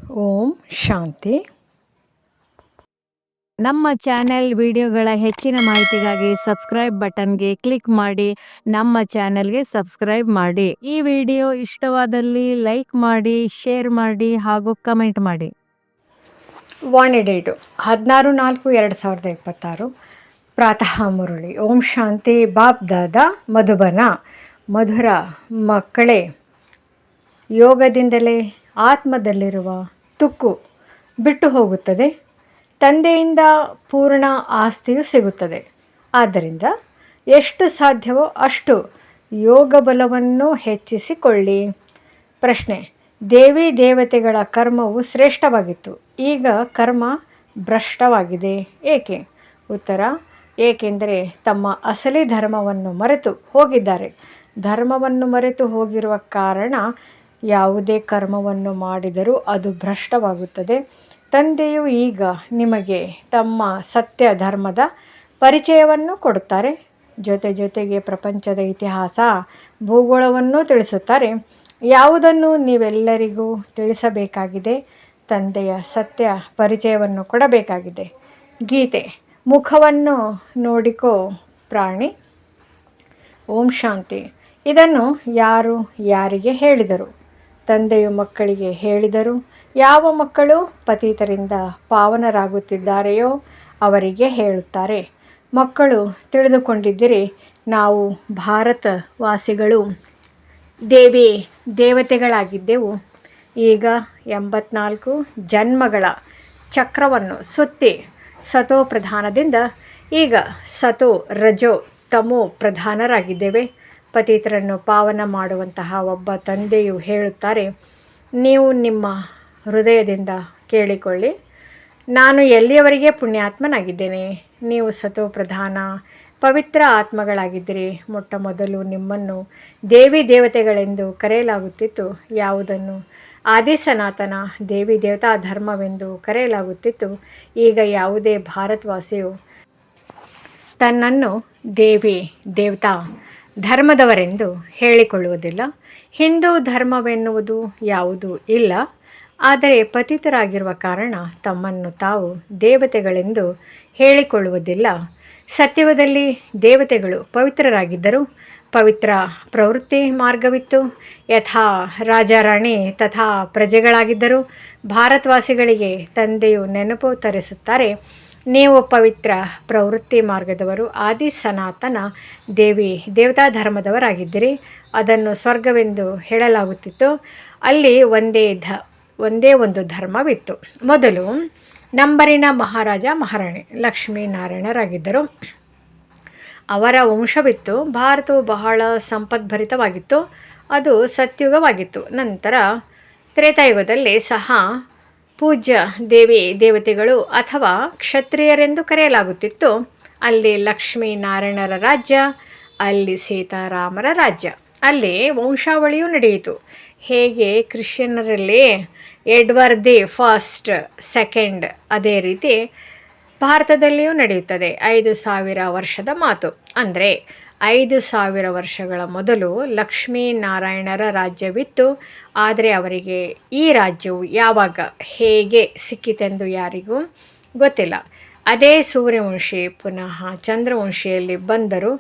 ಓಂ ಶಾಂತಿ. ನಮ್ಮ ಚಾನೆಲ್ ವಿಡಿಯೋಗಳ ಹೆಚ್ಚಿನ ಮಾಹಿತಿಗಾಗಿ ಸಬ್ಸ್ಕ್ರೈಬ್ ಬಟನ್ಗೆ ಕ್ಲಿಕ್ ಮಾಡಿ ನಮ್ಮ ಚಾನೆಲ್ಗೆ ಸಬ್ಸ್ಕ್ರೈಬ್ ಮಾಡಿ. ಈ ವಿಡಿಯೋ ಇಷ್ಟವಾದಲ್ಲಿ ಲೈಕ್ ಮಾಡಿ, ಶೇರ್ ಮಾಡಿ ಹಾಗೂ ಕಮೆಂಟ್ ಮಾಡಿ. ವಾಣಿ ಡೇಟು 16/4/2026. ಪ್ರಾತಃ ಮುರಳಿ. ಓಂ ಶಾಂತಿ. ಬಾಪ್ ದಾದಾ ಮಧುಬನ. ಮಧುರ ಮಕ್ಕಳೇ, ಯೋಗದಿಂದಲೇ ಆತ್ಮದಲ್ಲಿರುವ ತುಕ್ಕು ಬಿಟ್ಟು ಹೋಗುತ್ತದೆ. ತಂದೆಯಿಂದ ಪೂರ್ಣ ಆಸ್ತಿಯು ಸಿಗುತ್ತದೆ. ಆದ್ದರಿಂದ ಎಷ್ಟು ಸಾಧ್ಯವೋ ಅಷ್ಟು ಯೋಗ ಬಲವನ್ನು ಹೆಚ್ಚಿಸಿಕೊಳ್ಳಿ. ಪ್ರಶ್ನೆ: ದೇವಿ ದೇವತೆಗಳ ಕರ್ಮವು ಶ್ರೇಷ್ಠವಾಗಿತ್ತು, ಈಗ ಕರ್ಮ ಭ್ರಷ್ಟವಾಗಿದೆ, ಏಕೆ? ಉತ್ತರ: ಏಕೆಂದರೆ ತಮ್ಮ ಅಸಲಿ ಧರ್ಮವನ್ನು ಮರೆತು ಹೋಗಿದ್ದಾರೆ. ಧರ್ಮವನ್ನು ಮರೆತು ಹೋಗಿರುವ ಕಾರಣ ಯಾವುದೇ ಕರ್ಮವನ್ನು ಮಾಡಿದರೂ ಅದು ಭ್ರಷ್ಟವಾಗುತ್ತದೆ. ತಂದೆಯು ಈಗ ನಿಮಗೆ ತಮ್ಮ ಸತ್ಯ ಧರ್ಮದ ಪರಿಚಯವನ್ನು ಕೊಡುತ್ತಾರೆ. ಜೊತೆಗೆ ಪ್ರಪಂಚದ ಇತಿಹಾಸ, ಭೂಗೋಳವನ್ನು ತಿಳಿಸುತ್ತಾರೆ. ಯಾವುದನ್ನು ನೀವೆಲ್ಲರಿಗೂ ತಿಳಿಸಬೇಕಾಗಿದೆ? ತಂದೆಯ ಸತ್ಯ ಪರಿಚಯವನ್ನು ಕೊಡಬೇಕಾಗಿದೆ. ಗೀತೆ: ಮುಖವನ್ನು ನೋಡಿಕೋ ಪ್ರಾಣಿ. ಓಂ ಶಾಂತಿ. ಇದನ್ನು ಯಾರು ಯಾರಿಗೆ ಹೇಳಿದರು? ತಂದೆಯು ಮಕ್ಕಳಿಗೆ ಹೇಳಿದರು. ಯಾವ ಮಕ್ಕಳು ಪತಿತರಿಂದ ಪಾವನರಾಗುತ್ತಿದ್ದಾರೆಯೋ ಅವರಿಗೆ ಹೇಳುತ್ತಾರೆ. ಮಕ್ಕಳು ತಿಳಿದುಕೊಂಡಿದ್ದಿರಿ, ನಾವು ಭಾರತವಾಸಿಗಳು ದೇವಿ ದೇವತೆಗಳಾಗಿದ್ದೆವು. ಈಗ 84 ಜನ್ಮಗಳ ಚಕ್ರವನ್ನು ಸುತ್ತಿ ಸತೋ ಪ್ರಧಾನದಿಂದ ಈಗ ಸತೋ ರಜೋ ತಮೋ ಪ್ರಧಾನರಾಗಿದ್ದೇವೆ. ಪತಿತರನ್ನು ಪಾವನ ಮಾಡುವಂತಹ ಒಬ್ಬ ತಂದೆಯು ಹೇಳುತ್ತಾರೆ, ನೀವು ನಿಮ್ಮ ಹೃದಯದಿಂದ ಕೇಳಿಕೊಳ್ಳಿ, ನಾನು ಎಲ್ಲಿಯವರೆಗೆ ಪುಣ್ಯಾತ್ಮನಾಗಿದ್ದೇನೆ. ನೀವು ಸತೋ ಪ್ರಧಾನ ಪವಿತ್ರ ಆತ್ಮಗಳಾಗಿದ್ದಿರಿ. ಮೊಟ್ಟ ಮೊದಲು ನಿಮ್ಮನ್ನು ದೇವಿ ದೇವತೆಗಳೆಂದು ಕರೆಯಲಾಗುತ್ತಿತ್ತು. ಯಾವುದನ್ನು ಆದಿ ಸನಾತನ ದೇವಿ ದೇವತಾ ಧರ್ಮವೆಂದು ಕರೆಯಲಾಗುತ್ತಿತ್ತು. ಈಗ ಯಾವುದೇ ಭಾರತವಾಸಿಯು ತನ್ನನ್ನು ದೇವಿ ದೇವತಾ ಧರ್ಮದವರೆಂದು ಹೇಳಿಕೊಳ್ಳುವುದಿಲ್ಲ. ಹಿಂದೂ ಧರ್ಮವೆನ್ನುವುದು ಯಾವುದೂ ಇಲ್ಲ. ಆದರೆ ಪತಿತರಾಗಿರುವ ಕಾರಣ ತಮ್ಮನ್ನು ತಾವು ದೇವತೆಗಳೆಂದು ಹೇಳಿಕೊಳ್ಳುವುದಿಲ್ಲ. ಸತ್ಯುಗದಲ್ಲಿ ದೇವತೆಗಳು ಪವಿತ್ರರಾಗಿದ್ದರು. ಪವಿತ್ರ ಪ್ರವೃತ್ತಿ ಮಾರ್ಗವಿತ್ತು. ಯಥಾ ರಾಜಾರಾಣಿ ತಥಾ ಪ್ರಜೆಗಳಾಗಿದ್ದರು. ಭಾರತವಾಸಿಗಳಿಗೆ ತಂದೆಯು ನೆನಪು ತರಿಸುತ್ತಾರೆ, ನೀವು ಪವಿತ್ರ ಪ್ರವೃತ್ತಿ ಮಾರ್ಗದವರು, ಆದಿ ಸನಾತನ ದೇವಿ ದೇವತಾ ಧರ್ಮದವರಾಗಿದ್ದಿರಿ. ಅದನ್ನು ಸ್ವರ್ಗವೆಂದು ಹೇಳಲಾಗುತ್ತಿತ್ತು. ಅಲ್ಲಿ ಒಂದೇ ಒಂದು ಧರ್ಮವಿತ್ತು. ಮೊದಲು ನಂಬರಿನ ಮಹಾರಾಜ ಮಹಾರಾಣಿ ಲಕ್ಷ್ಮೀನಾರಾಯಣರಾಗಿದ್ದರು. ಅವರ ವಂಶವಿತ್ತು. ಭಾರತವು ಬಹಳ ಸಂಪದ್ಭರಿತವಾಗಿತ್ತು. ಅದು ಸತ್ಯುಗವಾಗಿತ್ತು. ನಂತರ ತ್ರೇತಾಯುಗದಲ್ಲಿ ಸಹ ಪೂಜ್ಯ ದೇವಿ ದೇವತೆಗಳು ಅಥವಾ ಕ್ಷತ್ರಿಯರೆಂದು ಕರೆಯಲಾಗುತ್ತಿತ್ತು. ಅಲ್ಲಿ ಲಕ್ಷ್ಮೀನಾರಾಯಣರ ರಾಜ್ಯ, ಅಲ್ಲಿ ಸೀತಾರಾಮರ ರಾಜ್ಯ. ಅಲ್ಲಿ ವಂಶಾವಳಿಯು ನಡೆಯಿತು. ಹೇಗೆ ಕ್ರಿಶ್ಚಿಯನ್ನರಲ್ಲಿ ಎಡ್ವರ್ಡ್ ದಿ ಫಸ್ಟ್, ಸೆಕೆಂಡ್, ಅದೇ ರೀತಿ ಭಾರತದಲ್ಲಿಯೂ ನಡೆಯುತ್ತದೆ. 5000 ವರ್ಷದ ಮಾತು. ಅಂದರೆ 5000 ವರ್ಷಗಳ ಮೊದಲು ಲಕ್ಷ್ಮೀನಾರಾಯಣರ ರಾಜ್ಯವಿತ್ತು. ಆದರೆ ಅವರಿಗೆ ಈ ರಾಜ್ಯವು ಯಾವಾಗ ಹೇಗೆ ಸಿಕ್ಕಿತೆಂದು ಯಾರಿಗೂ ಗೊತ್ತಿಲ್ಲ. ಅದೇ ಸೂರ್ಯವಂಶಿ ಪುನಃ ಚಂದ್ರವಂಶಿಯಲ್ಲಿ ಬಂದರು.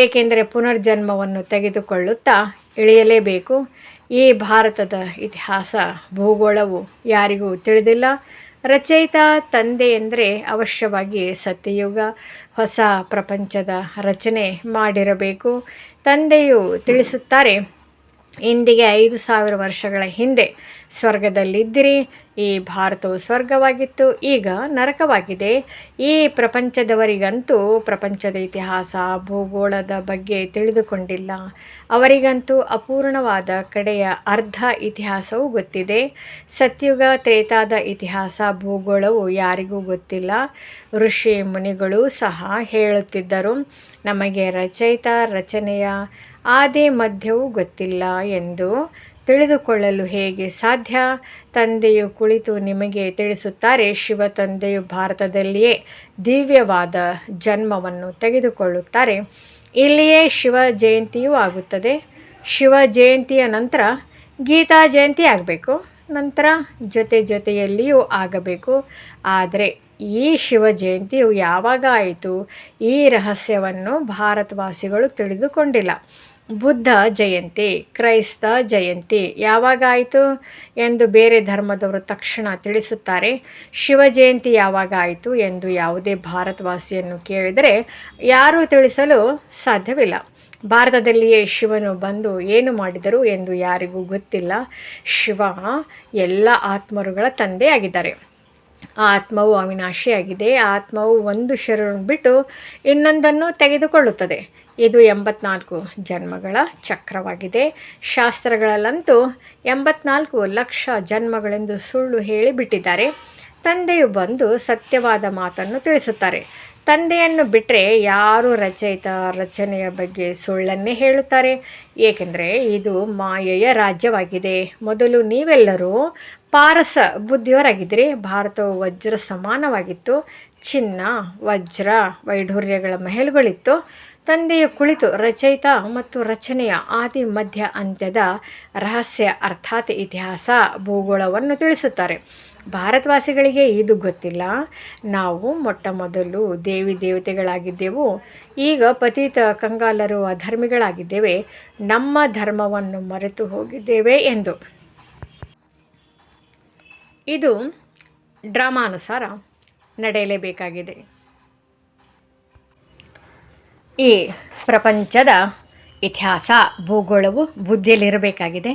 ಏಕೆಂದರೆ ಪುನರ್ಜನ್ಮವನ್ನು ತೆಗೆದುಕೊಳ್ಳುತ್ತಾ ಇಳಿಯಲೇಬೇಕು. ಈ ಭಾರತದ ಇತಿಹಾಸ, ಭೂಗೋಳವು ಯಾರಿಗೂ ತಿಳಿದಿಲ್ಲ. ರಚಯಿತ ತಂದೆ ಎಂದರೆ ಅವಶ್ಯವಾಗಿ ಸತ್ಯಯುಗ, ಹೊಸ ಪ್ರಪಂಚದ ರಚನೆ ಮಾಡಿರಬೇಕು. ತಂದೆಯು ತಿಳಿಸುತ್ತಾರೆ, ಇಂದಿಗೆ 5000 ವರ್ಷಗಳ ಹಿಂದೆ ಸ್ವರ್ಗದಲ್ಲಿದ್ದಿರಿ. ಈ ಭಾರತವು ಸ್ವರ್ಗವಾಗಿತ್ತು, ಈಗ ನರಕವಾಗಿದೆ. ಈ ಪ್ರಪಂಚದವರಿಗಂತೂ ಪ್ರಪಂಚದ ಇತಿಹಾಸ, ಭೂಗೋಳದ ಬಗ್ಗೆ ತಿಳಿದುಕೊಂಡಿಲ್ಲ. ಅವರಿಗಂತೂ ಅಪೂರ್ಣವಾದ ಕಡೆಯ ಅರ್ಧ ಇತಿಹಾಸವೂ ಗೊತ್ತಿದೆ. ಸತ್ಯುಗ ತ್ರೇತಾದ ಇತಿಹಾಸ, ಭೂಗೋಳವು ಯಾರಿಗೂ ಗೊತ್ತಿಲ್ಲ. ಋಷಿ ಮುನಿಗಳೂ ಸಹ ಹೇಳುತ್ತಿದ್ದರು, ನಮಗೆ ರಚಯಿತ ರಚನೆಯ ಆದಿ ಮಧ್ಯವೂ ಗೊತ್ತಿಲ್ಲ ಎಂದು. ತಿಳಿದುಕೊಳ್ಳಲು ಹೇಗೆ ಸಾಧ್ಯ? ತಂದೆಯು ಕುಳಿತು ನಿಮಗೆ ತಿಳಿಸುತ್ತಾರೆ. ಶಿವ ತಂದೆಯು ಭಾರತದಲ್ಲಿಯೇ ದಿವ್ಯವಾದ ಜನ್ಮವನ್ನು ತೆಗೆದುಕೊಳ್ಳುತ್ತಾರೆ. ಇಲ್ಲಿಯೇ ಶಿವ ಜಯಂತಿಯೂ ಆಗುತ್ತದೆ. ಶಿವ ಜಯಂತಿಯ ನಂತರ ಗೀತಾ ಜಯಂತಿ ಆಗಬೇಕು. ನಂತರ ಜೊತೆಯಲ್ಲಿಯೂ ಆಗಬೇಕು. ಆದರೆ ಈ ಶಿವ ಜಯಂತಿಯು ಯಾವಾಗ ಆಯಿತು? ಈ ರಹಸ್ಯವನ್ನು ಭಾರತವಾಸಿಗಳು ತಿಳಿದುಕೊಂಡಿಲ್ಲ. ಬುದ್ಧ ಜಯಂತಿ, ಕ್ರೈಸ್ತ ಜಯಂತಿ ಯಾವಾಗ ಆಯಿತು ಎಂದು ಬೇರೆ ಧರ್ಮದವರು ತಕ್ಷಣ ತಿಳಿಸುತ್ತಾರೆ. ಶಿವ ಜಯಂತಿ ಯಾವಾಗ ಆಯಿತು ಎಂದು ಯಾವುದೇ ಭಾರತವಾಸಿಯನ್ನು ಕೇಳಿದರೆ ಯಾರೂ ತಿಳಿಸಲು ಸಾಧ್ಯವಿಲ್ಲ. ಭಾರತದಲ್ಲಿಯೇ ಶಿವನು ಬಂದು ಏನು ಮಾಡಿದರು ಎಂದು ಯಾರಿಗೂ ಗೊತ್ತಿಲ್ಲ. ಶಿವ ಎಲ್ಲ ಆತ್ಮರುಗಳ ತಂದೆಯಾಗಿದ್ದಾರೆ. ಆತ್ಮವು ಅವಿನಾಶಿಯಾಗಿದೆ. ಆತ್ಮವು ಒಂದು ಶರೀರವನ್ನು ಬಿಟ್ಟು ಇನ್ನೊಂದನ್ನು ತೆಗೆದುಕೊಳ್ಳುತ್ತದೆ. ಇದು 84 ಜನ್ಮಗಳ ಚಕ್ರವಾಗಿದೆ. ಶಾಸ್ತ್ರಗಳಲ್ಲಂತೂ 84 ಲಕ್ಷ ಜನ್ಮಗಳೆಂದು ಸುಳ್ಳು ಹೇಳಿಬಿಟ್ಟಿದ್ದಾರೆ. ತಂದೆಯು ಬಂದು ಸತ್ಯವಾದ ಮಾತನ್ನು ತಿಳಿಸುತ್ತಾರೆ. ತಂದೆಯನ್ನು ಬಿಟ್ಟರೆ ಯಾರು ರಚನೆಯ ಬಗ್ಗೆ ಸುಳ್ಳನ್ನೇ ಹೇಳುತ್ತಾರೆ. ಏಕೆಂದರೆ ಇದು ಮಾಯೆಯ ರಾಜ್ಯವಾಗಿದೆ. ಮೊದಲು ನೀವೆಲ್ಲರೂ ಪಾರಸ ಬುದ್ಧಿಯವರಾಗಿದ್ದರೆ ಭಾರತವು ವಜ್ರ ಸಮಾನವಾಗಿತ್ತು. ಚಿನ್ನ, ವಜ್ರ, ವೈಢೂರ್ಯಗಳ ಮಹಲ್ಗಳಿತ್ತು. ತಂದೆಯು ಕುಳಿತು ರಚಯಿತ ಮತ್ತು ರಚನೆಯ ಆದಿ ಮಧ್ಯ ಅಂತ್ಯದ ರಹಸ್ಯ ಅರ್ಥಾತ್ ಇತಿಹಾಸ ಭೂಗೋಳವನ್ನು ತಿಳಿಸುತ್ತಾರೆ. ಭಾರತವಾಸಿಗಳಿಗೆ ಇದು ಗೊತ್ತಿಲ್ಲ. ನಾವು ಮೊಟ್ಟ ಮೊದಲು ದೇವಿ ದೇವತೆಗಳಾಗಿದ್ದೆವು. ಈಗ ಪತಿತ ಕಂಗಾಲರು ಅಧರ್ಮಿಗಳಾಗಿದ್ದೇವೆ. ನಮ್ಮ ಧರ್ಮವನ್ನು ಮರೆತು ಹೋಗಿದ್ದೇವೆ ಎಂದು. ಇದು ಡ್ರಾಮಾನುಸಾರ ನಡೆಯಲೇಬೇಕಾಗಿದೆ. ಈ ಪ್ರಪಂಚದ ಇತಿಹಾಸ ಭೂಗೋಳವು ಬುದ್ಧಿಯಲ್ಲಿರಬೇಕಾಗಿದೆ.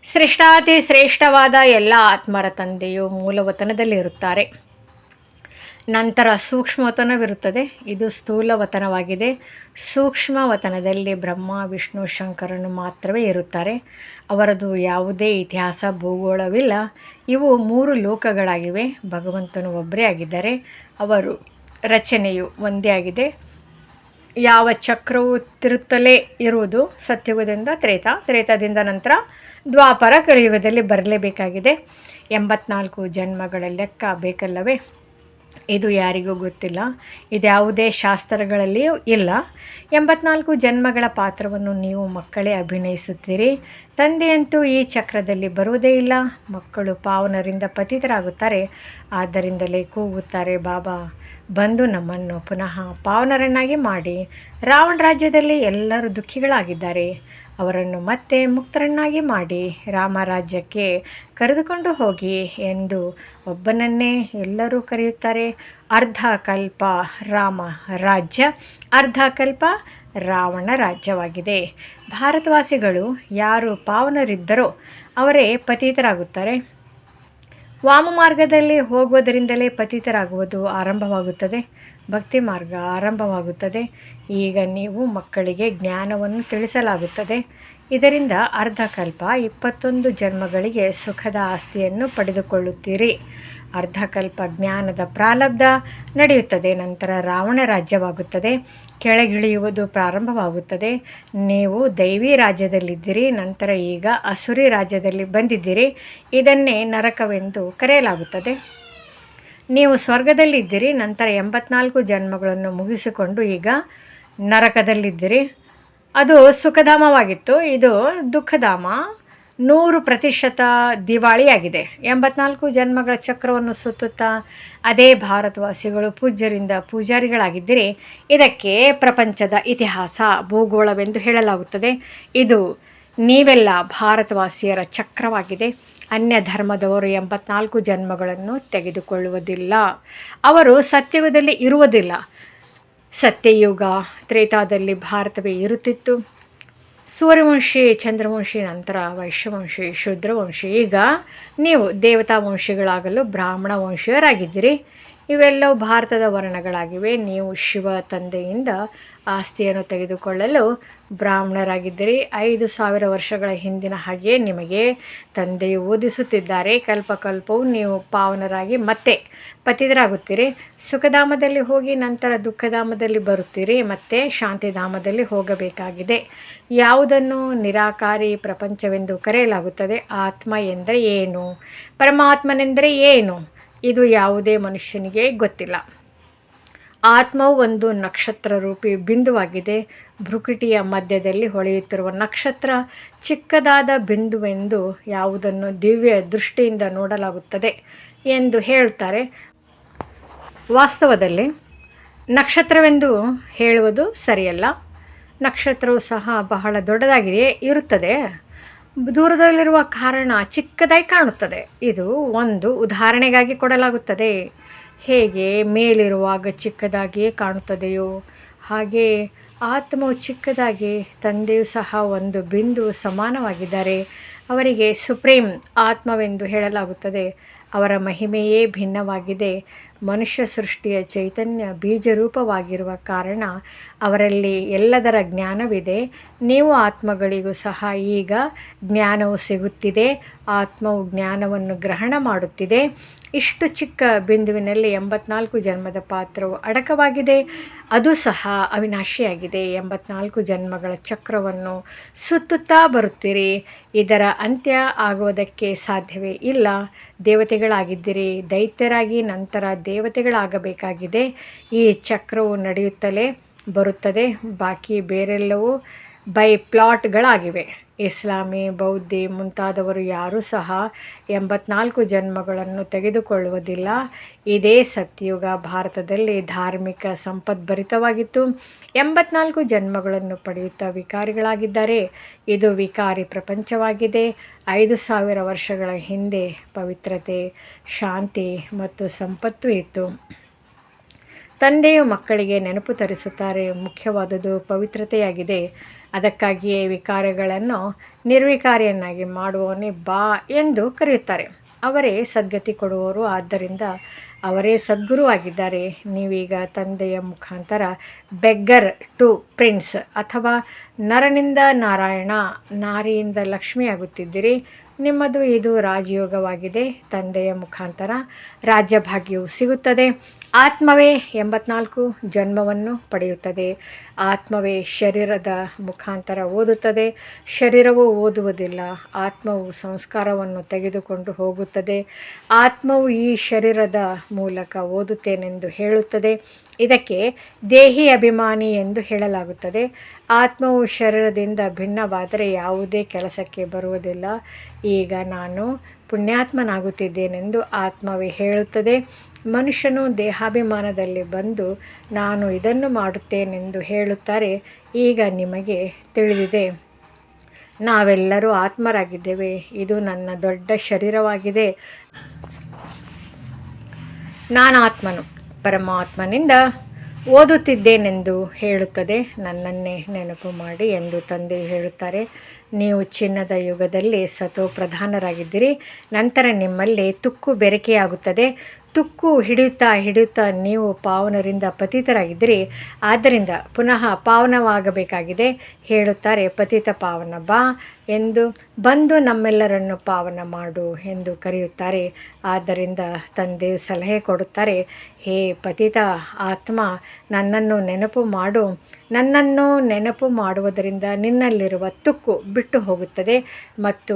ಶ್ರೇಷ್ಠಾತಿ ಶ್ರೇಷ್ಠವಾದ ಎಲ್ಲ ಆತ್ಮರ ತಂದೆಯು ಮೂಲವತನದಲ್ಲಿರುತ್ತಾರೆ. ನಂತರ ಸೂಕ್ಷ್ಮವತನವಿರುತ್ತದೆ. ಇದು ಸ್ಥೂಲವತನವಾಗಿದೆ. ಸೂಕ್ಷ್ಮವತನದಲ್ಲಿ ಬ್ರಹ್ಮ, ವಿಷ್ಣು, ಶಂಕರನು ಮಾತ್ರವೇ ಇರುತ್ತಾರೆ. ಅವರದು ಯಾವುದೇ ಇತಿಹಾಸ ಭೂಗೋಳವಿಲ್ಲ. ಇವು 3 ಲೋಕಗಳಾಗಿವೆ. ಭಗವಂತನು ಒಬ್ಬರೇ ಆಗಿದ್ದಾರೆ. ಅವರು ರಚನೆಯು ಒಂದೇ ಆಗಿದೆ. ಯಾವ ಚಕ್ರವು ತಿರುತ್ತಲೇ ಇರುವುದು ಸತ್ಯುಗದಿಂದ ತ್ರೇತಾದಿಂದ ನಂತರ ದ್ವಾಪರ ಕಲಿಯುಗದಲ್ಲಿ ಬರಲೇಬೇಕಾಗಿದೆ. 84 ಜನ್ಮಗಳ ಲೆಕ್ಕ ಬೇಕಲ್ಲವೇ? ಇದು ಯಾರಿಗೂ ಗೊತ್ತಿಲ್ಲ. ಇದ್ಯಾವುದೇ ಶಾಸ್ತ್ರಗಳಲ್ಲಿಯೂ ಇಲ್ಲ. 84 ಜನ್ಮಗಳ ಪಾತ್ರವನ್ನು ನೀವು ಮಕ್ಕಳೇ ಅಭಿನಯಿಸುತ್ತೀರಿ. ತಂದೆಯಂತೂ ಈ ಚಕ್ರದಲ್ಲಿ ಬರುವುದೇ ಇಲ್ಲ. ಮಕ್ಕಳು ಪಾವನರಿಂದ ಪತಿತರಾಗುತ್ತಾರೆ. ಆದ್ದರಿಂದಲೇ ಕೂಗುತ್ತಾರೆ, ಬಾಬಾ ಬಂದು ನಮ್ಮನ್ನು ಪುನಃ ಪಾವನರನ್ನಾಗಿ ಮಾಡಿ. ರಾವಣ ರಾಜ್ಯದಲ್ಲಿ ಎಲ್ಲರೂ ದುಃಖಿಗಳಾಗಿದ್ದಾರೆ. ಅವರನ್ನು ಮತ್ತೆ ಮುಕ್ತರನ್ನಾಗಿ ಮಾಡಿ ರಾಮರಾಜ್ಯಕ್ಕೆ ಕರೆದುಕೊಂಡು ಹೋಗಿ ಎಂದು ಒಬ್ಬನನ್ನೇ ಎಲ್ಲರೂ ಕರೆಯುತ್ತಾರೆ. ಅರ್ಧ ಕಲ್ಪ ರಾಮ ರಾಜ್ಯ, ಅರ್ಧ ಕಲ್ಪ ರಾವಣ ರಾಜ್ಯವಾಗಿದೆ. ಭಾರತವಾಸಿಗಳು ಯಾರು ಪಾವನರಿದ್ದರೋ ಅವರೇ ಪತಿತರಾಗುತ್ತಾರೆ. ವಾಮ ಮಾರ್ಗದಲ್ಲಿ ಹೋಗುವುದರಿಂದಲೇ ಪತಿತರಾಗುವುದು ಆರಂಭವಾಗುತ್ತದೆ. ಭಕ್ತಿ ಮಾರ್ಗ ಆರಂಭವಾಗುತ್ತದೆ. ಈಗ ನೀವು ಮಕ್ಕಳಿಗೆ ಜ್ಞಾನವನ್ನು ತಿಳಿಸಲಾಗುತ್ತದೆ. ಇದರಿಂದ ಅರ್ಧಕಲ್ಪ 21 ಜನ್ಮಗಳಿಗೆ ಸುಖದ ಆಸ್ತಿಯನ್ನು ಪಡೆದುಕೊಳ್ಳುತ್ತೀರಿ. ಅರ್ಧಕಲ್ಪ ಜ್ಞಾನದ ಪ್ರಾರಬ್ಧ ನಡೆಯುತ್ತದೆ. ನಂತರ ರಾವಣ ರಾಜ್ಯವಾಗುತ್ತದೆ. ಕೆಳಗಿಳಿಯುವುದು ಪ್ರಾರಂಭವಾಗುತ್ತದೆ. ನೀವು ದೈವಿ ರಾಜ್ಯದಲ್ಲಿದ್ದೀರಿ. ನಂತರ ಈಗ ಅಸುರಿ ರಾಜ್ಯದಲ್ಲಿ ಬಂದಿದ್ದೀರಿ. ಇದನ್ನೇ ನರಕವೆಂದು ಕರೆಯಲಾಗುತ್ತದೆ. ನೀವು ಸ್ವರ್ಗದಲ್ಲಿದ್ದೀರಿ. ನಂತರ 84 ಜನ್ಮಗಳನ್ನು ಮುಗಿಸಿಕೊಂಡು ಈಗ ನರಕದಲ್ಲಿದ್ದೀರಿ. ಅದು ಸುಖಧಾಮವಾಗಿತ್ತು. ಇದು ದುಃಖಧಾಮ. 100% ದಿವಾಳಿಯಾಗಿದೆ. 84 ಜನ್ಮಗಳ ಚಕ್ರವನ್ನು ಸುತ್ತುತ್ತಾ ಅದೇ ಭಾರತವಾಸಿಗಳು ಪೂಜ್ಯರಿಂದ ಪೂಜಾರಿಗಳಾಗಿದ್ದರೆ ಇದಕ್ಕೆ ಪ್ರಪಂಚದ ಇತಿಹಾಸ ಭೂಗೋಳವೆಂದು ಹೇಳಲಾಗುತ್ತದೆ. ಇದು ನೀವೆಲ್ಲ ಭಾರತವಾಸಿಯರ ಚಕ್ರವಾಗಿದೆ. ಅನ್ಯ ಧರ್ಮದವರು 84 ಜನ್ಮಗಳನ್ನು ತೆಗೆದುಕೊಳ್ಳುವುದಿಲ್ಲ. ಅವರು ಸತ್ಯಯುಗದಲ್ಲಿ ಇರುವುದಿಲ್ಲ. ಸತ್ಯಯುಗ ತ್ರೇತಾದಲ್ಲಿ ಭಾರತವೇ ಇರುತ್ತಿತ್ತು. ಸೂರ್ಯವಂಶಿ, ಚಂದ್ರವಂಶಿ, ನಂತರ ವೈಶ್ಯವಂಶಿ, ಶೂದ್ರವಂಶಿ. ಈಗ ನೀವು ದೇವತಾ ವಂಶಿಗಳಾಗಲು ಬ್ರಾಹ್ಮಣ ವಂಶೀಯರಾಗಿದ್ದೀರಿ. ಇವೆಲ್ಲವೂ ಭಾರತದ ವರ್ಣಗಳಾಗಿವೆ. ನೀವು ಶಿವ ತಂದೆಯಿಂದ ಆಸ್ತಿಯನ್ನು ತೆಗೆದುಕೊಳ್ಳಲು ಬ್ರಾಹ್ಮಣರಾಗಿದ್ದೀರಿ. 5000 ವರ್ಷಗಳ ಹಿಂದಿನ ಹಾಗೆ ನಿಮಗೆ ತಂದೆಯು ಓದಿಸುತ್ತಿದ್ದಾರೆ. ಕಲ್ಪಕಲ್ಪವು ನೀವು ಪಾವನರಾಗಿ ಮತ್ತೆ ಪತಿತರಾಗುತ್ತೀರಿ. ಸುಖಧಾಮದಲ್ಲಿ ಹೋಗಿ ನಂತರ ದುಃಖಧಾಮದಲ್ಲಿ ಬರುತ್ತೀರಿ. ಮತ್ತೆ ಶಾಂತಿಧಾಮದಲ್ಲಿ ಹೋಗಬೇಕಾಗಿದೆ. ಯಾವುದನ್ನು ನಿರಾಕಾರಿ ಪ್ರಪಂಚವೆಂದು ಕರೆಯಲಾಗುತ್ತದೆ? ಆತ್ಮ ಎಂದರೆ ಏನು? ಪರಮಾತ್ಮನೆಂದರೆ ಏನು? ಇದು ಯಾವುದೇ ಮನುಷ್ಯನಿಗೆ ಗೊತ್ತಿಲ್ಲ. ಆತ್ಮವು ಒಂದು ನಕ್ಷತ್ರ ರೂಪಿ ಬಿಂದುವಾಗಿದೆ. ಭ್ರುಕುಟಿಯ ಮಧ್ಯದಲ್ಲಿ ಹೊಳೆಯುತ್ತಿರುವ ನಕ್ಷತ್ರ ಚಿಕ್ಕದಾದ ಬಿಂದುವೆಂದು ಯಾವುದನ್ನು ದಿವ್ಯ ದೃಷ್ಟಿಯಿಂದ ನೋಡಲಾಗುತ್ತದೆ ಎಂದು ಹೇಳ್ತಾರೆ. ವಾಸ್ತವದಲ್ಲಿ ನಕ್ಷತ್ರವೆಂದು ಹೇಳುವುದು ಸರಿಯಲ್ಲ. ನಕ್ಷತ್ರವು ಸಹ ಬಹಳ ದೊಡ್ಡದಾಗಿ ಇರುತ್ತದೆ. ದೂರದಲ್ಲಿರುವ ಕಾರಣ ಚಿಕ್ಕದಾಗಿ ಕಾಣುತ್ತದೆ. ಇದು ಒಂದು ಉದಾಹರಣೆಗಾಗಿ ಕೊಡಲಾಗುತ್ತದೆ. ಹೇಗೆ ಮೇಲಿರುವಾಗ ಚಿಕ್ಕದಾಗಿಯೇ ಕಾಣುತ್ತದೆಯೋ ಹಾಗೆ ಆತ್ಮವು ಚಿಕ್ಕದಾಗಿ, ತಂದೆಯೂ ಸಹ ಒಂದು ಬಿಂದು ಸಮಾನವಾಗಿದ್ದಾರೆ. ಅವರಿಗೆ ಸುಪ್ರೀಂ ಆತ್ಮವೆಂದು ಹೇಳಲಾಗುತ್ತದೆ. ಅವರ ಮಹಿಮೆಯೇ ಭಿನ್ನವಾಗಿದೆ. ಮನುಷ್ಯ ಸೃಷ್ಟಿಯ ಚೈತನ್ಯ ಬೀಜರೂಪವಾಗಿರುವ ಕಾರಣ ಅವರಲ್ಲಿ ಎಲ್ಲದರ ಜ್ಞಾನವಿದೆ. ನೀವು ಆತ್ಮಗಳಿಗೂ ಸಹ ಈಗ ಜ್ಞಾನವು ಸಿಗುತ್ತಿದೆ. ಆತ್ಮವು ಜ್ಞಾನವನ್ನು ಗ್ರಹಣ ಮಾಡುತ್ತಿದೆ. ಇಷ್ಟು ಚಿಕ್ಕ ಬಿಂದುವಿನಲ್ಲಿ 84 ಜನ್ಮದ ಪಾತ್ರವು ಅಡಕವಾಗಿದೆ. ಅದು ಸಹ ಅವಿನಾಶಿಯಾಗಿದೆ. 84 ಜನ್ಮಗಳ ಚಕ್ರವನ್ನು ಸುತ್ತುತ್ತಾ ಬರುತ್ತೀರಿ. ಇದರ ಅಂತ್ಯ ಆಗುವುದಕ್ಕೆ ಸಾಧ್ಯವೇ ಇಲ್ಲ. ದೇವತೆಗಳಾಗಿದ್ದಿರಿ, ದೈತ್ಯರಾಗಿ ನಂತರ ದೇವತೆಗಳಾಗಬೇಕಾಗಿದೆ. ಈ ಚಕ್ರವು ನಡೆಯುತ್ತಲೇ ಬರುತ್ತದೆ. ಬಾಕಿ ಬೇರೆಲ್ಲವೂ ಬೈ ಪ್ಲಾಟ್ಗಳಾಗಿವೆ. ಇಸ್ಲಾಮಿ, ಬೌದ್ಧಿ ಮುಂತಾದವರು ಯಾರೂ ಸಹ 84 ಜನ್ಮಗಳನ್ನು ತೆಗೆದುಕೊಳ್ಳುವುದಿಲ್ಲ. ಇದೇ ಸತ್ಯಯುಗ ಭಾರತದಲ್ಲಿ ಧಾರ್ಮಿಕ ಸಂಪದ್ಭರಿತವಾಗಿತ್ತು. 84 ಜನ್ಮಗಳನ್ನು ಪಡೆಯುತ್ತಾ ವಿಕಾರಿಗಳಾಗಿದ್ದಾರೆ. ಇದು ವಿಕಾರಿ ಪ್ರಪಂಚವಾಗಿದೆ. 5000 ವರ್ಷಗಳ ಹಿಂದೆ ಪವಿತ್ರತೆ, ಶಾಂತಿ ಮತ್ತು ಸಂಪತ್ತು ಇತ್ತು. ತಂದೆಯು ಮಕ್ಕಳಿಗೆ ನೆನಪು ತರಿಸುತ್ತಾರೆ. ಮುಖ್ಯವಾದುದು ಪವಿತ್ರತೆಯಾಗಿದೆ. ಅದಕ್ಕಾಗಿಯೇ ವಿಕಾರಗಳನ್ನು ನಿರ್ವಿಕಾರಿಯನ್ನಾಗಿ ಮಾಡುವವನೇ ಬಾ ಎಂದು ಕರೆಯುತ್ತಾರೆ. ಅವರೇ ಸದ್ಗತಿ ಕೊಡುವವರು. ಆದ್ದರಿಂದ ಅವರೇ ಸದ್ಗುರು ಆಗಿದ್ದಾರೆ. ನೀವೀಗ ತಂದೆಯ ಮುಖಾಂತರ ಬೆಗ್ಗರ್ ಟು ಪ್ರಿನ್ಸ್ ಅಥವಾ ನರನಿಂದ ನಾರಾಯಣ, ನಾರಿಯಿಂದ ಲಕ್ಷ್ಮಿಯಾಗುತ್ತಿದ್ದೀರಿ. ನಿಮ್ಮದು ಇದು ರಾಜಯೋಗವಾಗಿದೆ. ತಂದೆಯ ಮುಖಾಂತರ ರಾಜ್ಯಭಾಗ್ಯವು ಸಿಗುತ್ತದೆ. ಆತ್ಮವೇ 84 ಜನ್ಮವನ್ನು ಪಡೆಯುತ್ತದೆ. ಆತ್ಮವೇ ಶರೀರದ ಮುಖಾಂತರ ಓದುತ್ತದೆ. ಶರೀರವು ಓದುವುದಿಲ್ಲ. ಆತ್ಮವು ಸಂಸ್ಕಾರವನ್ನು ತೆಗೆದುಕೊಂಡು ಹೋಗುತ್ತದೆ. ಆತ್ಮವು ಈ ಶರೀರದ ಮೂಲಕ ಓದುತ್ತೇನೆಂದು ಹೇಳುತ್ತದೆ. ಇದಕ್ಕೆ ದೇಹಿ ಅಭಿಮಾನಿ ಎಂದು ಹೇಳಲಾಗುತ್ತದೆ. ಆತ್ಮವು ಶರೀರದಿಂದ ಭಿನ್ನವಾದರೆ ಯಾವುದೇ ಕೆಲಸಕ್ಕೆ ಬರುವುದಿಲ್ಲ. ಈಗ ನಾನು ಪುಣ್ಯಾತ್ಮನಾಗುತ್ತಿದ್ದೇನೆಂದು ಆತ್ಮವೇ ಹೇಳುತ್ತದೆ. ಮನುಷ್ಯನು ದೇಹಾಭಿಮಾನದಲ್ಲಿ ಬಂದು ನಾನು ಇದನ್ನು ಮಾಡುತ್ತೇನೆಂದು ಹೇಳುತ್ತಾರೆ. ಈಗ ನಿಮಗೆ ತಿಳಿದಿದೆ, ನಾವೆಲ್ಲರೂ ಆತ್ಮರಾಗಿದ್ದೇವೆ. ಇದು ನನ್ನ ದೊಡ್ಡ ಶರೀರವಾಗಿದೆ. ನಾನಾತ್ಮನು ಪರಮಾತ್ಮನಿಂದ ಓದುತ್ತಿದ್ದೇನೆಂದು ಹೇಳುತ್ತದೆ. ನನ್ನನ್ನೇ ನೆನಪು ಮಾಡಿ ಎಂದು ತಂದೆಯು ಹೇಳುತ್ತಾರೆ. ನೀವು ಚಿನ್ನದ ಯುಗದಲ್ಲಿ ಸತೋ ಪ್ರಧಾನರಾಗಿದ್ದೀರಿ. ನಂತರ ನಿಮ್ಮಲ್ಲಿ ತುಕ್ಕು ಬೆರಕೆಯಾಗುತ್ತದೆ. ತುಕ್ಕು ಹಿಡಿಯುತ್ತಾ ನೀವು ಪಾವನರಿಂದ ಪತಿತರಾಗಿದ್ದೀರಿ. ಆದ್ದರಿಂದ ಪುನಃ ಪಾವನವಾಗಬೇಕಾಗಿದೆ. ಹೇಳುತ್ತಾರೆ, ಪತಿತ ಪಾವನ ಬಾ ಎಂದು. ಬಂದು ನಮ್ಮೆಲ್ಲರನ್ನು ಪಾವನ ಮಾಡು ಎಂದು ಕರೆಯುತ್ತಾರೆ. ಆದ್ದರಿಂದ ತಂದೆಯು ಸಲಹೆ ಕೊಡುತ್ತಾರೆ, ಹೇ ಪತಿತ ಆತ್ಮ, ನನ್ನನ್ನು ನೆನಪು ಮಾಡು. ನನ್ನನ್ನು ನೆನಪು ಮಾಡುವುದರಿಂದ ನಿನ್ನಲ್ಲಿರುವ ತುಕ್ಕು ಬಿಟ್ಟು ಹೋಗುತ್ತದೆ ಮತ್ತು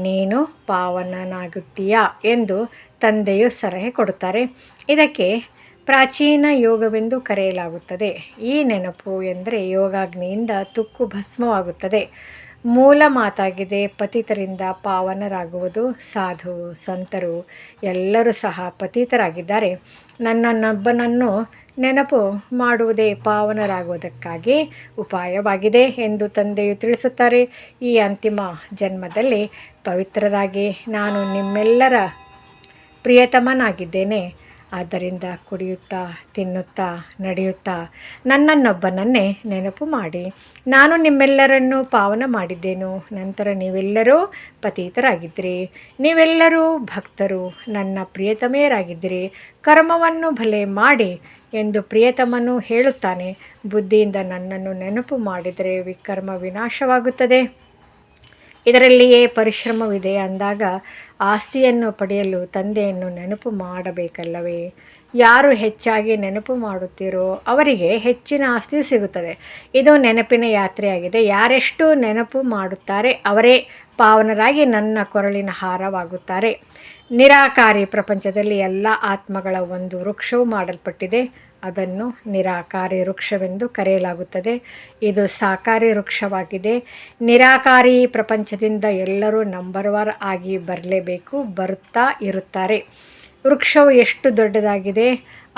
ನೀನು ಪಾವನನಾಗುತ್ತೀಯಾ ಎಂದು ತಂದೆಯು ಸಲಹೆ ಕೊಡುತ್ತಾರೆ. ಇದಕ್ಕೆ ಪ್ರಾಚೀನ ಯೋಗವೆಂದು ಕರೆಯಲಾಗುತ್ತದೆ. ಈ ನೆನಪು ಎಂದರೆ ಯೋಗಾಗ್ನಿಯಿಂದ ತುಕ್ಕು ಭಸ್ಮವಾಗುತ್ತದೆ. ಮೂಲ ಮಾತಾಗಿದೆ. ಪತಿತರಿಂದ ಪಾವನರಾಗುವುದು. ಸಾಧು ಸಂತರು ಎಲ್ಲರೂ ಸಹ ಪತಿತರಾಗಿದ್ದಾರೆ. ನನ್ನನ್ನೊಬ್ಬನನ್ನು ನೆನಪು ಮಾಡುವುದೇ ಪಾವನರಾಗುವುದಕ್ಕಾಗಿ ಉಪಾಯವಾಗಿದೆ ಎಂದು ತಂದೆಯು ತಿಳಿಸುತ್ತಾರೆ. ಈ ಅಂತಿಮ ಜನ್ಮದಲ್ಲಿ ಪವಿತ್ರರಾಗಿ ನಾನು ನಿಮ್ಮೆಲ್ಲರ ಪ್ರಿಯತಮನಾಗಿದ್ದೇನೆ. ಆದ್ದರಿಂದ ಕುಡಿಯುತ್ತಾ, ತಿನ್ನುತ್ತಾ, ನಡೆಯುತ್ತಾ ನನ್ನನ್ನೊಬ್ಬನನ್ನೇ ನೆನಪು ಮಾಡಿ. ನಾನು ನಿಮ್ಮೆಲ್ಲರನ್ನು ಪಾವನ ಮಾಡಿದ್ದೇನು. ನಂತರ ನೀವೆಲ್ಲರೂ ಪತಿತರಾಗಿದ್ದಿರಿ. ನೀವೆಲ್ಲರೂ ಭಕ್ತರು, ನನ್ನ ಪ್ರಿಯತಮೆಯರಾಗಿದ್ದಿರಿ. ಕರ್ಮವನ್ನು ಭಲೆ ಮಾಡಿ ಎಂದು ಪ್ರಿಯತಮನು ಹೇಳುತ್ತಾನೆ. ಬುದ್ಧಿಯಿಂದ ನನ್ನನ್ನು ನೆನಪು ಮಾಡಿದರೆ ವಿಕರ್ಮ ವಿನಾಶವಾಗುತ್ತದೆ. ಇದರಲ್ಲಿಯೇ ಪರಿಶ್ರಮವಿದೆ ಅಂದಾಗ ಆಸ್ತಿಯನ್ನು ಪಡೆಯಲು ತಂದೆಯನ್ನು ನೆನಪು ಮಾಡಬೇಕಲ್ಲವೇ? ಯಾರು ಹೆಚ್ಚಾಗಿ ನೆನಪು ಮಾಡುತ್ತೀರೋ ಅವರಿಗೆ ಹೆಚ್ಚಿನ ಆಸ್ತಿಯು ಸಿಗುತ್ತದೆ. ಇದು ನೆನಪಿನ ಯಾತ್ರೆಯಾಗಿದೆ. ಯಾರೆಷ್ಟು ನೆನಪು ಮಾಡುತ್ತಾರೆ ಅವರೇ ಪಾವನರಾಗಿ ನನ್ನ ಕೊರಳಿನ ಹಾರವಾಗುತ್ತಾರೆ. ನಿರಾಕಾರಿ ಪ್ರಪಂಚದಲ್ಲಿ ಎಲ್ಲ ಆತ್ಮಗಳ ಒಂದು ವೃಕ್ಷವು ಮಾಡಲ್ಪಟ್ಟಿದೆ. ಅದನ್ನು ನಿರಾಕಾರಿ ವೃಕ್ಷವೆಂದು ಕರೆಯಲಾಗುತ್ತದೆ. ಇದು ಸಾಕಾರಿ ವೃಕ್ಷವಾಗಿದೆ. ನಿರಾಕಾರಿ ಪ್ರಪಂಚದಿಂದ ಎಲ್ಲರೂ ನಂಬರ್ 1 ಆಗಿ ಬರಲೇಬೇಕು, ಬರುತ್ತಾ ಇರುತ್ತಾರೆ. ವೃಕ್ಷವು ಎಷ್ಟು ದೊಡ್ಡದಾಗಿದೆ.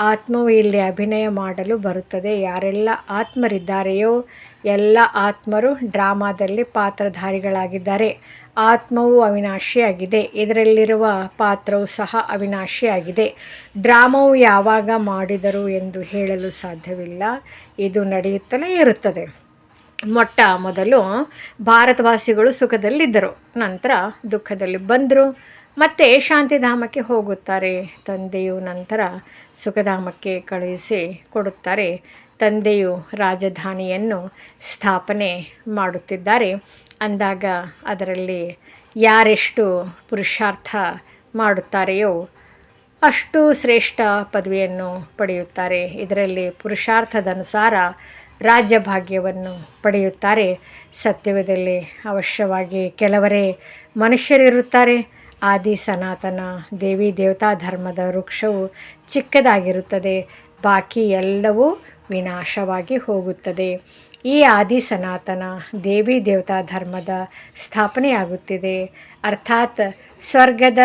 ಆತ್ಮವು ಇಲ್ಲಿ ಅಭಿನಯ ಮಾಡಲು ಬರುತ್ತದೆ. ಯಾರೆಲ್ಲ ಆತ್ಮರಿದ್ದಾರೆಯೋ ಎಲ್ಲ ಆತ್ಮರು ಡ್ರಾಮಾದಲ್ಲಿ ಪಾತ್ರಧಾರಿಗಳಾಗಿದ್ದಾರೆ. ಆತ್ಮವು ಅವಿನಾಶಿಯಾಗಿದೆ. ಇದರಲ್ಲಿರುವ ಪಾತ್ರವು ಸಹ ಅವಿನಾಶಿಯಾಗಿದೆ. ಡ್ರಾಮಾವು ಯಾವಾಗ ಮಾಡಿದರು ಎಂದು ಹೇಳಲು ಸಾಧ್ಯವಿಲ್ಲ. ಇದು ನಡೆಯುತ್ತಲೇ ಇರುತ್ತದೆ. ಮೊಟ್ಟ ಮೊದಲು ಭಾರತವಾಸಿಗಳು ಸುಖದಲ್ಲಿದ್ದರು, ನಂತರ ದುಃಖದಲ್ಲಿ ಬಂದರು, ಮತ್ತೆ ಶಾಂತಿಧಾಮಕ್ಕೆ ಹೋಗುತ್ತಾರೆ. ತಂದೆಯು ನಂತರ ಸುಖಧಾಮಕ್ಕೆ ಕಳುಹಿಸಿ ಕೊಡುತ್ತಾರೆ. ತಂದೆಯು ರಾಜಧಾನಿಯನ್ನು ಸ್ಥಾಪನೆ ಮಾಡುತ್ತಿದ್ದಾರೆ ಅಂದಾಗ ಅದರಲ್ಲಿ ಯಾರೆಷ್ಟು ಪುರುಷಾರ್ಥ ಮಾಡುತ್ತಾರೆಯೋ ಅಷ್ಟು ಶ್ರೇಷ್ಠ ಪದವಿಯನ್ನು ಪಡೆಯುತ್ತಾರೆ. ಇದರಲ್ಲಿ ಪುರುಷಾರ್ಥದನುಸಾರ ರಾಜ್ಯಭಾಗ್ಯವನ್ನು ಪಡೆಯುತ್ತಾರೆ. ಸತ್ಯವಿದಲ್ಲಿ ಅವಶ್ಯವಾಗಿ ಕೆಲವರೇ ಮನುಷ್ಯರಿರುತ್ತಾರೆ. ಆದಿ ಸನಾತನ ದೇವಿ ದೇವತಾ ಧರ್ಮದ ವೃಕ್ಷವು ಚಿಕ್ಕದಾಗಿರುತ್ತದೆ, ಬಾಕಿ ಎಲ್ಲವೂ ವಿನಾಶವಾಗಿ ಹೋಗುತ್ತದೆ. ಈ ಆದಿ ಸನಾತನ ದೇವಿ ದೇವತಾ ಧರ್ಮದ ಸ್ಥಾಪನೆಯಾಗುತ್ತಿದೆ, ಅರ್ಥಾತ್ ಸ್ವರ್ಗದ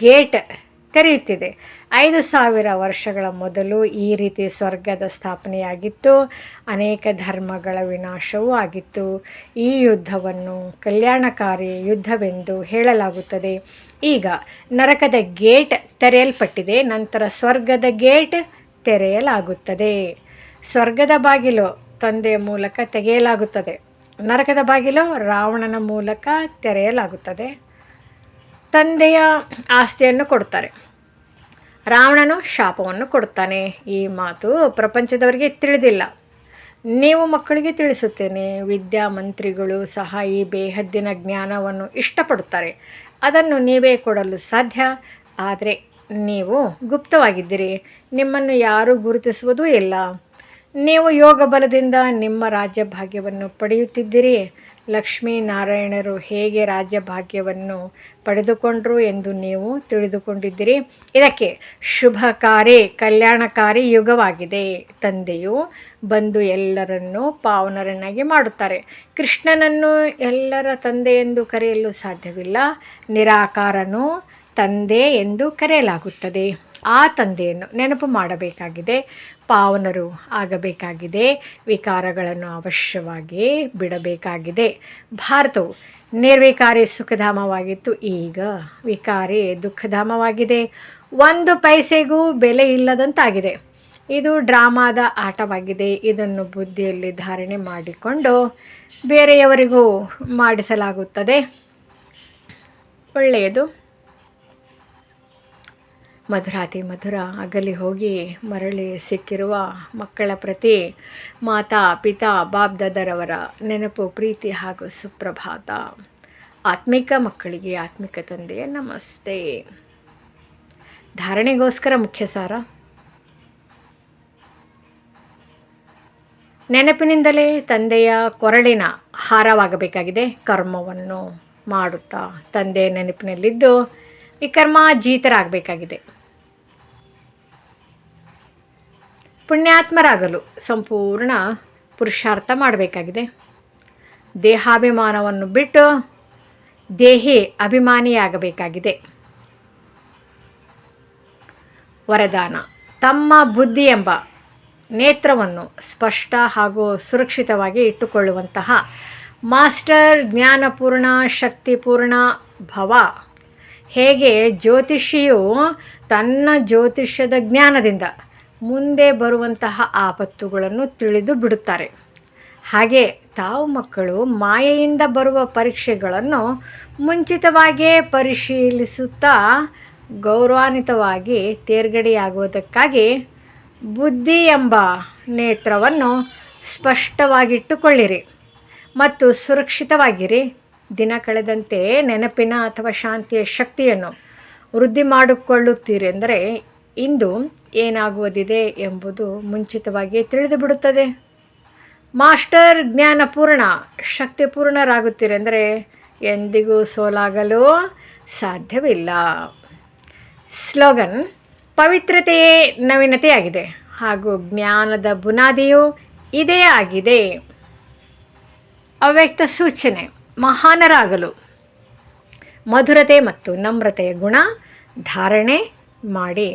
ಗೇಟ್ ತೆರೆಯುತ್ತಿದೆ. 5000 ವರ್ಷಗಳ ಮೊದಲು ಈ ರೀತಿ ಸ್ವರ್ಗದ ಸ್ಥಾಪನೆಯಾಗಿತ್ತು. ಅನೇಕ ಧರ್ಮಗಳ ವಿನಾಶವೂ ಆಗಿತ್ತು. ಈ ಯುದ್ಧವನ್ನು ಕಲ್ಯಾಣಕಾರಿ ಯುದ್ಧವೆಂದು ಹೇಳಲಾಗುತ್ತದೆ. ಈಗ ನರಕದ ಗೇಟ್ ತೆರೆಯಲ್ಪಟ್ಟಿದೆ, ನಂತರ ಸ್ವರ್ಗದ ಗೇಟ್ ತೆರೆಯಲಾಗುತ್ತದೆ. ಸ್ವರ್ಗದ ಬಾಗಿಲು ತಂದೆಯ ಮೂಲಕ ತೆಗೆಯಲಾಗುತ್ತದೆ. ನರಕದ ಬಾಗಿಲು ರಾವಣನ ಮೂಲಕ ತೆರೆಯಲಾಗುತ್ತದೆ. ತಂದೆಯ ಆಸ್ತಿಯನ್ನು ಕೊಡ್ತಾರೆ, ರಾವಣನು ಶಾಪವನ್ನು ಕೊಡ್ತಾನೆ. ಈ ಮಾತು ಪ್ರಪಂಚದವರಿಗೆ ತಿಳಿದಿಲ್ಲ, ನೀವು ಮಕ್ಕಳಿಗೆ ತಿಳಿಸುತ್ತೇನೆ. ವಿದ್ಯಾಮಂತ್ರಿಗಳು ಸಹ ಈ ಬೇಹದ್ದಿನ ಜ್ಞಾನವನ್ನು ಇಷ್ಟಪಡುತ್ತಾರೆ. ಅದನ್ನು ನೀವೇ ಕೊಡಲು ಸಾಧ್ಯ, ಆದರೆ ನೀವು ಗುಪ್ತವಾಗಿದ್ದೀರಿ. ನಿಮ್ಮನ್ನು ಯಾರೂ ಗುರುತಿಸುವುದೂ ಇಲ್ಲ. ನೀವು ಯೋಗ ಬಲದಿಂದ ನಿಮ್ಮ ರಾಜ್ಯಭಾಗ್ಯವನ್ನು ಪಡೆಯುತ್ತಿದ್ದೀರಿ. ಲಕ್ಷ್ಮೀನಾರಾಯಣರು ಹೇಗೆ ರಾಜ್ಯಭಾಗ್ಯವನ್ನು ಪಡೆದುಕೊಂಡರು ಎಂದು ನೀವು ತಿಳಿದುಕೊಂಡಿದ್ದೀರಿ. ಇದಕ್ಕೆ ಶುಭಕಾರಿ ಕಲ್ಯಾಣಕಾರಿ ಯುಗವಾಗಿದೆ. ತಂದೆಯು ಬಂದು ಎಲ್ಲರನ್ನೂ ಪಾವನರನ್ನಾಗಿ ಮಾಡುತ್ತಾರೆ. ಕೃಷ್ಣನನ್ನು ಎಲ್ಲರ ತಂದೆ ಎಂದು ಕರೆಯಲು ಸಾಧ್ಯವಿಲ್ಲ. ನಿರಾಕಾರನು ತಂದೆ ಎಂದು ಕರೆಯಲಾಗುತ್ತದೆ. ಆ ತಂದೆಯನ್ನು ನೆನಪು ಮಾಡಬೇಕಾಗಿದೆ. ಪಾವನರು ಆಗಬೇಕಾಗಿದೆ. ವಿಕಾರಗಳನ್ನು ಅವಶ್ಯವಾಗಿ ಬಿಡಬೇಕಾಗಿದೆ. ಭಾರತವು ನಿರ್ವಿಕಾರಿ ಸುಖಧಾಮವಾಗಿತ್ತು, ಈಗ ವಿಕಾರಿ ದುಃಖಧಾಮವಾಗಿದೆ. 1 ಪೈಸೆಗೂ ಬೆಲೆ ಇಲ್ಲದಂತಾಗಿದೆ. ಇದು ಡ್ರಾಮಾದ ಆಟವಾಗಿದೆ. ಇದನ್ನು ಬುದ್ಧಿಯಲ್ಲಿ ಧಾರಣೆ ಮಾಡಿಕೊಂಡು ಬೇರೆಯವರಿಗೂ ಮಾಡಿಸಲಾಗುತ್ತದೆ. ಒಳ್ಳೆಯದು. ಮಧುರಾತಿ ಮಧುರ ಅಗಲಿ ಹೋಗಿ ಮರಳಿ ಸಿಕ್ಕಿರುವ ಮಕ್ಕಳ ಪ್ರತಿ ಮಾತಾ ಪಿತಾ ಬಾಬ್ದಾದರವರ ನೆನಪು, ಪ್ರೀತಿ ಹಾಗೂ ಸುಪ್ರಭಾತ. ಆತ್ಮಿಕ ಮಕ್ಕಳಿಗೆ ಆತ್ಮಿಕ ತಂದೆಯ ನಮಸ್ತೆ. ಧಾರಣೆಗೋಸ್ಕರ ಮುಖ್ಯ ಸಾರ: ನೆನಪಿನಿಂದಲೇ ತಂದೆಯ ಕೊರಳಿನ ಹಾರವಾಗಬೇಕಾಗಿದೆ. ಕರ್ಮವನ್ನು ಮಾಡುತ್ತಾ ತಂದೆಯ ನೆನಪಿನಲ್ಲಿದ್ದು ವಿಕರ್ಮಾಜೀತರಾಗಬೇಕಾಗಿದೆ. ಪುಣ್ಯಾತ್ಮರಾಗಲು ಸಂಪೂರ್ಣ ಪುರುಷಾರ್ಥ ಮಾಡಬೇಕಾಗಿದೆ. ದೇಹಾಭಿಮಾನವನ್ನು ಬಿಟ್ಟು ದೇಹಿ ಅಭಿಮಾನಿಯಾಗಬೇಕಾಗಿದೆ. ವರದಾನ: ತಮ್ಮ ಬುದ್ಧಿ ಎಂಬ ನೇತ್ರವನ್ನು ಸ್ಪಷ್ಟ ಹಾಗೂ ಸುರಕ್ಷಿತವಾಗಿ ಇಟ್ಟುಕೊಳ್ಳುವಂತಹ ಮಾಸ್ಟರ್ ಜ್ಞಾನಪೂರ್ಣ ಶಕ್ತಿಪೂರ್ಣ ಭವ. ಹೇಗೆ ಜ್ಯೋತಿಷಿಯು ತನ್ನ ಜ್ಯೋತಿಷ್ಯದ ಜ್ಞಾನದಿಂದ ಮುಂದೆ ಬರುವಂತಹ ಆಪತ್ತುಗಳನ್ನು ತಿಳಿದು ಬಿಡುತ್ತಾರೆ, ಹಾಗೆ ತಾವು ಮಕ್ಕಳು ಮಾಯೆಯಿಂದ ಬರುವ ಪರೀಕ್ಷೆಗಳನ್ನು ಮುಂಚಿತವಾಗಿಯೇ ಪರಿಶೀಲಿಸುತ್ತಾ ಗೌರವಾನ್ವಿತವಾಗಿ ತೇರ್ಗಡೆಯಾಗುವುದಕ್ಕಾಗಿ ಬುದ್ಧಿ ಎಂಬ ನೇತ್ರವನ್ನು ಸ್ಪಷ್ಟವಾಗಿಟ್ಟುಕೊಳ್ಳಿರಿ ಮತ್ತು ಸುರಕ್ಷಿತವಾಗಿರಿ. ದಿನ ಕಳೆದಂತೆ ನೆನಪಿನ ಅಥವಾ ಶಾಂತಿಯ ಶಕ್ತಿಯನ್ನು ವೃದ್ಧಿ ಮಾಡಿಕೊಳ್ಳುತ್ತೀರೆಂದರೆ ಇಂದು ಏನಾಗುವುದಿದೆ ಎಂಬುದು ಮುಂಚಿತವಾಗಿ ತಿಳಿದು ಬಿಡುತ್ತದೆ. ಮಾಸ್ಟರ್ ಜ್ಞಾನಪೂರ್ಣ ಶಕ್ತಿಪೂರ್ಣರಾಗುತ್ತೀರೆಂದರೆ ಎಂದಿಗೂ ಸೋಲಾಗಲು ಸಾಧ್ಯವಿಲ್ಲ. ಸ್ಲೋಗನ್: ಪವಿತ್ರತೆಯೇ ನವೀನತೆಯಾಗಿದೆ, ಹಾಗೂ ಜ್ಞಾನದ ಬುನಾದಿಯೂ ಇದೇ ಆಗಿದೆ. ಅವ್ಯಕ್ತ ಸೂಚನೆ: ಮಹಾನರಾಗಲು ಮಧುರತೆ ಮತ್ತು ನಮ್ರತೆಯ ಗುಣ ಧಾರಣೆ ಮಾಡಿ.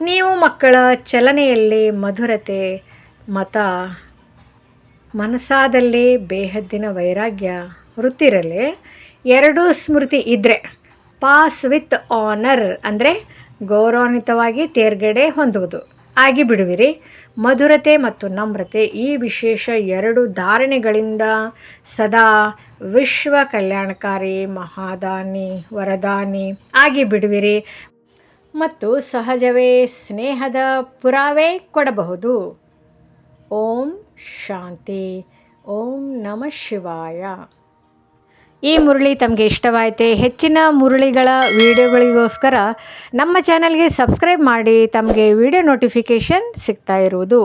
ನೀವು ಮಕ್ಕಳ ಚಲನೆಯಲ್ಲಿ ಮಧುರತೆ, ಮನಸ್ಸಾದಲ್ಲಿ ಬೇಹದ್ದಿನ ವೈರಾಗ್ಯ ವೃತ್ತಿರಲಿ, ಎರಡೂ ಸ್ಮೃತಿ ಇದ್ದರೆ ಪಾಸ್ ವಿತ್ ಆನರ್ ಅಂದರೆ ಗೌರವಾನ್ವಿತವಾಗಿ ತೇರ್ಗಡೆ ಹೊಂದುವುದು ಆಗಿಬಿಡುವಿರಿ. ಮಧುರತೆ ಮತ್ತು ನಮ್ರತೆ ಈ ವಿಶೇಷ ಎರಡು ಧಾರಣೆಗಳಿಂದ ಸದಾ ವಿಶ್ವ ಕಲ್ಯಾಣಕಾರಿ ಮಹಾದಾನಿ ವರದಾನಿ ಆಗಿಬಿಡುವಿರಿ ಮತ್ತು ಸಹಜವೇ ಸ್ನೇಹದ ಪುರಾವೆ ಕೊಡಬಹುದು. ಓಂ ಶಾಂತಿ. ಓಂ ನಮಃ ಶಿವಾಯ. ಈ ಮುರಳಿ ತಮಗೆ ಇಷ್ಟವಾಯಿತೆ? ಹೆಚ್ಚಿನ ಮುರಳಿಗಳ ವಿಡಿಯೋಗಳಿಗೋಸ್ಕರ ನಮ್ಮ ಚಾನಲ್ಗೆ ಸಬ್ಸ್ಕ್ರೈಬ್ ಮಾಡಿ. ತಮಗೆ ವಿಡಿಯೋ ನೋಟಿಫಿಕೇಷನ್ ಸಿಗ್ತಾ ಇರುವುದು.